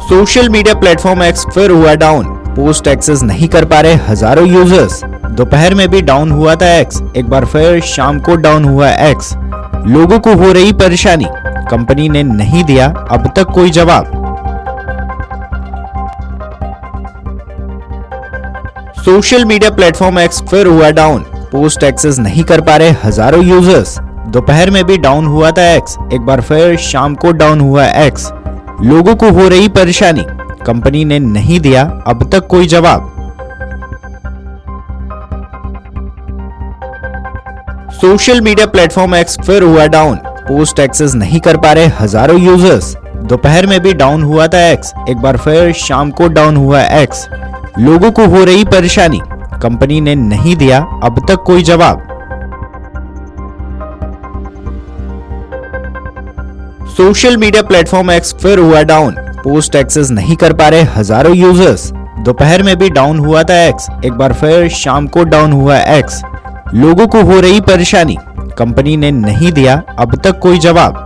Social media platform x फिर हुआ down, post access नहीं कर पा रहे हजारों यूजर्स। दोपहर में भी डाउन हुआ था एक्स, एक बार फिर शाम को डाउन हुआ एक्स। लोगों को हो रही परेशानी, कंपनी ने नहीं दिया अब तक कोई जवाब। सोशल मीडिया प्लेटफॉर्म एक्स फिर हुआ डाउन, पोस्ट एक्सेस नहीं कर पा रहे हजारों यूजर्स। दोपहर में भी डाउन हुआ था एक्स, एक बार फिर शाम को डाउन हुआ एक्स। लोगों को हो रही परेशानी, कंपनी ने नहीं दिया अब तक कोई जवाब। सोशल मीडिया प्लेटफॉर्म एक्स फिर हुआ डाउन, पोस्ट एक्सेस नहीं कर पा रहे हजारों यूजर्स। दोपहर में भी डाउन हुआ था एक्स, एक बार फिर शाम को डाउन हुआ एक्स। लोगों को हो रही परेशानी, कंपनी ने नहीं दिया अब तक कोई जवाब। सोशल मीडिया प्लेटफॉर्म एक्स फिर हुआ डाउन, पोस्ट एक्सेस नहीं कर पा रहे हजारों यूजर्स। दोपहर में भी डाउन हुआ था एक्स, एक बार फिर शाम को डाउन हुआ एक्स। लोगों को हो रही परेशानी, कंपनी ने नहीं दिया अब तक कोई जवाब।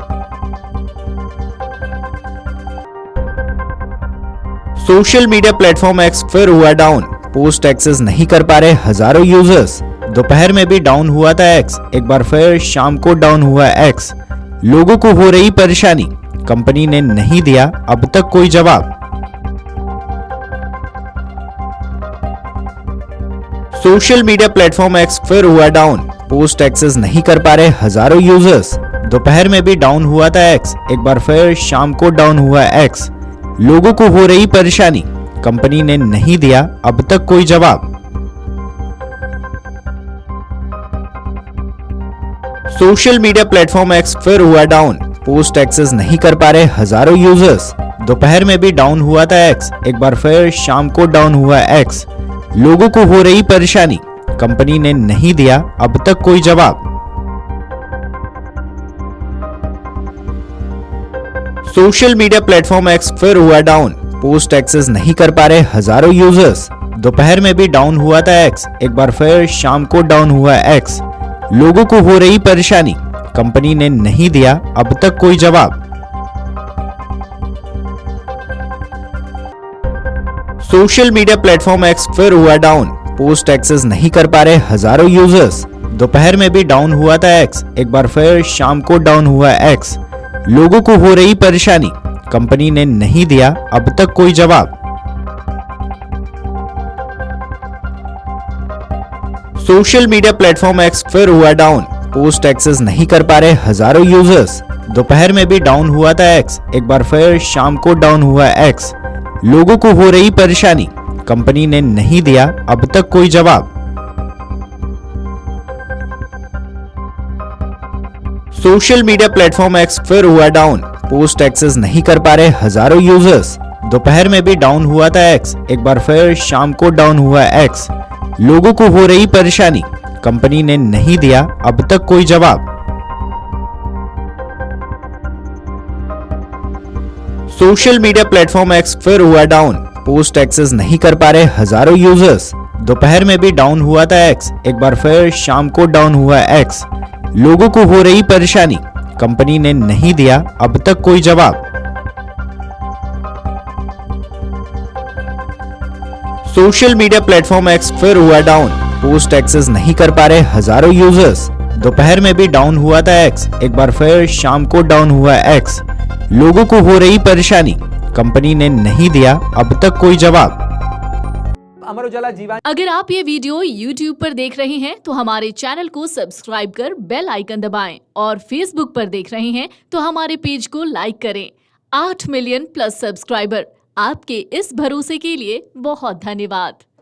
सोशल मीडिया प्लेटफॉर्म एक्स फिर हुआ डाउन, पोस्ट एक्सेस नहीं कर पा रहे हजारों यूजर्स। दोपहर में भी डाउन हुआ था एक्स, एक बार फिर शाम को डाउन हुआ एक्स। लोगों को हो रही परेशानी, कंपनी ने नहीं दिया अब तक कोई जवाब। सोशल मीडिया प्लेटफॉर्म एक्स फिर हुआ डाउन, पोस्ट एक्सेस नहीं कर पा रहे हजारों यूजर्स। दोपहर में भी डाउन हुआ था एक्स, एक बार फिर शाम को डाउन हुआ एक्स। लोगों को हो रही परेशानी, कंपनी ने नहीं दिया अब तक कोई जवाब। सोशल मीडिया प्लेटफॉर्म एक्स फिर हुआ डाउन, पोस्ट एक्सेस नहीं कर पा रहे हजारों यूजर्स। दोपहर में भी डाउन हुआ था एक्स, एक बार फिर शाम को डाउन हुआ एक्स। लोगों को हो रही परेशानी, कंपनी ने नहीं दिया अब तक कोई जवाब। सोशल मीडिया प्लेटफॉर्म एक्स फिर हुआ डाउन, पोस्ट एक्सेस नहीं कर पा रहे हजारों यूजर्स। दोपहर में भी डाउन हुआ था एक्स, एक बार फिर शाम को डाउन हुआ एक्स। लोगों को हो रही परेशानी, कंपनी ने नहीं दिया अब तक कोई जवाब। सोशल मीडिया प्लेटफॉर्म एक्स फिर हुआ डाउन, पोस्ट एक्सेस नहीं कर पा रहे हजारों यूजर्स। दोपहर में भी डाउन हुआ था एक्स, एक बार फिर शाम को डाउन हुआ एक्स। लोगों को हो रही परेशानी, कंपनी ने नहीं दिया अब तक कोई जवाब। सोशल मीडिया प्लेटफॉर्म एक्स फिर हुआ डाउन, पोस्ट एक्सेस नहीं कर पा रहे हजारों यूजर्स। दोपहर में भी डाउन हुआ था एक्स, एक बार फिर शाम को डाउन हुआ एक्स। लोगों को हो रही परेशानी, कंपनी ने नहीं दिया अब तक कोई जवाब। सोशल मीडिया प्लेटफॉर्म एक्स फिर हुआ डाउन, पोस्ट एक्सेस नहीं कर पा रहे हजारों यूजर्स। दोपहर में भी डाउन हुआ था एक्स, एक बार फिर शाम को डाउन हुआ एक्स। लोगों को हो रही परेशानी, कंपनी ने नहीं दिया अब तक कोई जवाब। सोशल मीडिया प्लेटफॉर्म एक्स फिर हुआ डाउन, पोस्ट एक्सेस नहीं कर पा रहे हजारों यूजर्स। दोपहर में भी डाउन हुआ था एक्स, एक बार फिर शाम को डाउन हुआ एक्स। लोगों को हो रही परेशानी, कंपनी ने नहीं दिया अब तक कोई जवाब। सोशल मीडिया प्लेटफॉर्म एक्स फिर हुआ डाउन, पोस्ट एक्सेस नहीं कर पा रहे हजारों यूजर्स। दोपहर में भी डाउन हुआ था एक्स, एक बार फिर शाम को डाउन हुआ एक्स। लोगों को हो रही परेशानी, कंपनी ने नहीं दिया अब तक कोई जवाब। अमर उजाला जीवन। अगर आप ये वीडियो YouTube पर देख रहे हैं तो हमारे चैनल को सब्सक्राइब कर बेल आइकन दबाएं और Facebook पर देख रहे हैं तो हमारे पेज को लाइक करें। 8 मिलियन प्लस सब्सक्राइबर, आपके इस भरोसे के लिए बहुत धन्यवाद।